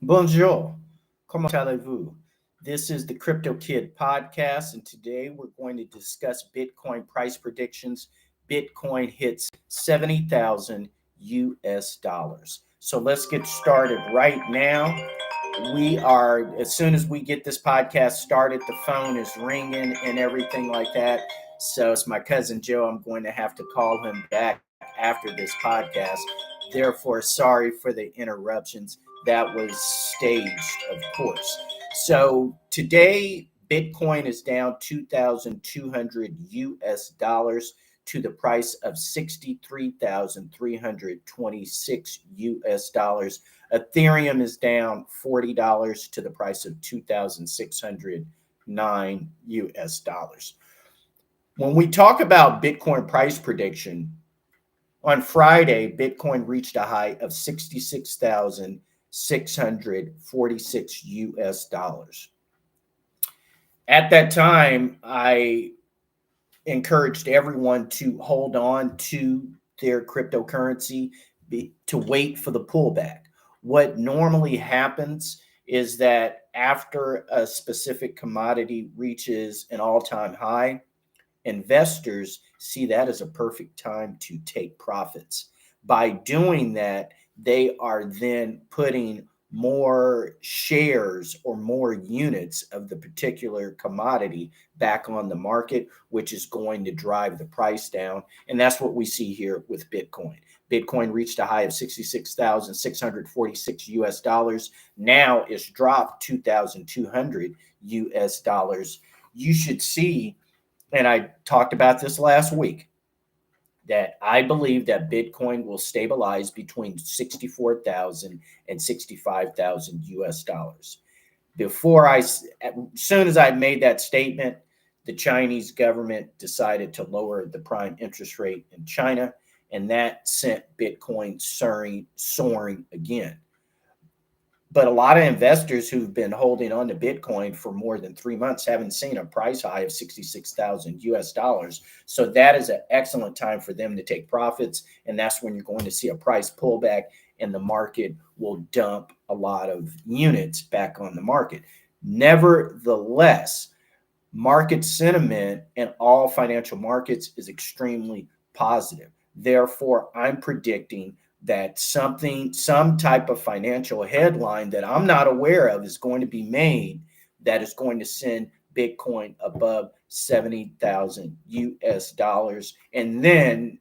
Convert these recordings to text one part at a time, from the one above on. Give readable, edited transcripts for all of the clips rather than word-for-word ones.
Bonjour, comment allez-vous? This is the Crypto Kid podcast, and today we're going to discuss Bitcoin price predictions. Bitcoin hits 70,000 US dollars. So let's get started right now. As soon as we get this podcast started, the phone is ringing and everything like that. So it's my cousin Joe. I'm going to have to call him back after this podcast. Therefore, sorry for the interruptions. That was staged, of course. So today, Bitcoin is down 2,200 US dollars to the price of 63,326 US dollars. Ethereum is down $40 to the price of 2,609 US dollars. When we talk about Bitcoin price prediction, on Friday, Bitcoin reached a high of 66,646 US dollars. At that time, I encouraged everyone to hold on to their cryptocurrency to wait for the pullback. What normally happens is that after a specific commodity reaches an all-time high, investors see that as a perfect time to take profits. By doing that, they are then putting more shares or more units of the particular commodity back on the market, which is going to drive the price down. And that's what we see here with Bitcoin. Bitcoin reached a high of 66,646 US dollars. Now it's dropped 2,200 US dollars. You should see, and I talked about this last week, that I believe that Bitcoin will stabilize between 64,000 and 65,000 US dollars. As soon as I made that statement, the Chinese government decided to lower the prime interest rate in China, and that sent Bitcoin soaring again. But a lot of investors who've been holding on to Bitcoin for more than 3 months haven't seen a price high of 66,000 US dollars. So that is an excellent time for them to take profits. And that's when you're going to see a price pullback and the market will dump a lot of units back on the market. Nevertheless, market sentiment in all financial markets is extremely positive. Therefore, I'm predicting that some type of financial headline that I'm not aware of is going to be made that is going to send Bitcoin above 70,000 US dollars. And then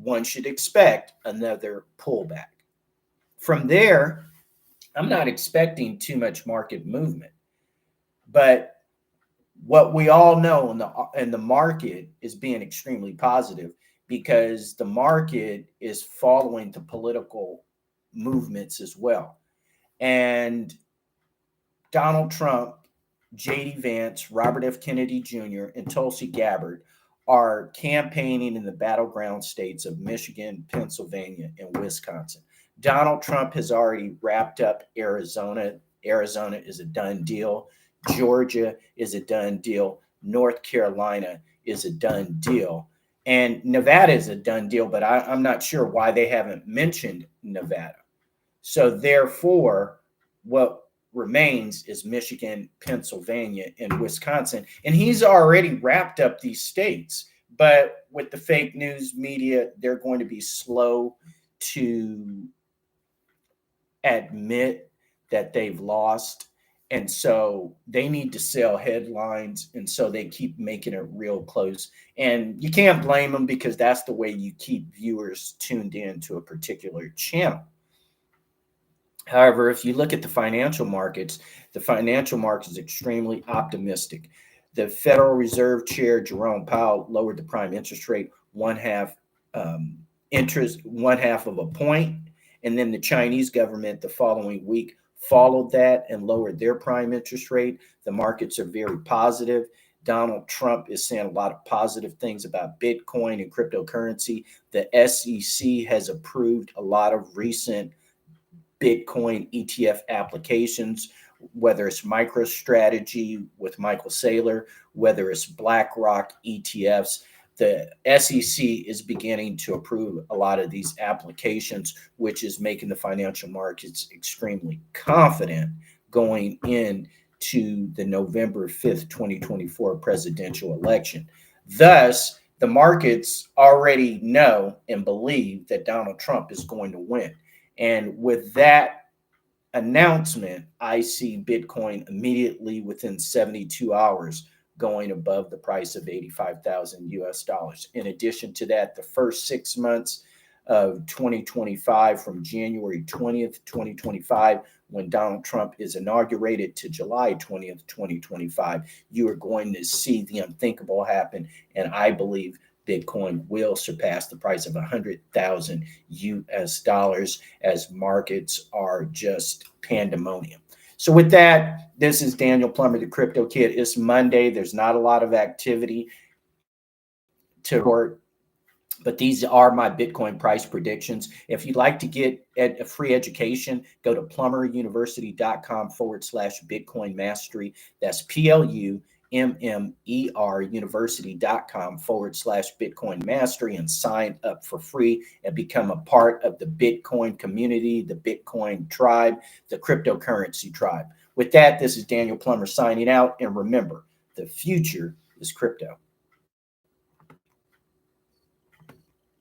one should expect another pullback. From there, I'm not expecting too much market movement. But what we all know in the market is being extremely positive because the market is following the political movements as well. And Donald Trump, J.D. Vance, Robert F. Kennedy Jr., and Tulsi Gabbard are campaigning in the battleground states of Michigan, Pennsylvania, and Wisconsin. Donald Trump has already wrapped up Arizona. Arizona is a done deal. Georgia is a done deal. North Carolina is a done deal. And Nevada is a done deal, but I'm not sure why they haven't mentioned Nevada. So therefore, what remains is Michigan, Pennsylvania, and Wisconsin. And he's already wrapped up these states. But with the fake news media, they're going to be slow to admit that they've lost. And so they need to sell headlines. And so they keep making it real close. And you can't blame them because that's the way you keep viewers tuned in to a particular channel. However, if you look at the financial market is extremely optimistic. The Federal Reserve Chair Jerome Powell lowered the prime interest rate one half of a point, and then the Chinese government the following week followed that and lowered their prime interest rate. The markets are very positive. Donald Trump is saying a lot of positive things about Bitcoin and cryptocurrency. The SEC has approved a lot of recent Bitcoin ETF applications, whether it's MicroStrategy with Michael Saylor, whether it's BlackRock ETFs. the SEC is beginning to approve a lot of these applications, which is making the financial markets extremely confident going into the November 5th, 2024 presidential election. Thus, the markets already know and believe that Donald Trump is going to win. And with that announcement, I see Bitcoin immediately within 72 hours going above the price of 85,000 US dollars. In addition to that, the first 6 months of 2025, from January 20th, 2025, when Donald Trump is inaugurated, to July 20th, 2025, you are going to see the unthinkable happen. And I believe Bitcoin will surpass the price of 100,000 US dollars, as markets are just pandemonium. So with that, this is Daniel Plummer, the Crypto Kid. It's Monday. There's not a lot of activity to report, but these are my Bitcoin price predictions. If you'd like to get a free education, go to plummeruniversity.com/Bitcoin mastery. That's PLUMMER university.com/Bitcoin mastery, and sign up for free and become a part of the Bitcoin community, the Bitcoin tribe, the cryptocurrency tribe. With that, this is Daniel Plummer signing out. And remember, the future is crypto.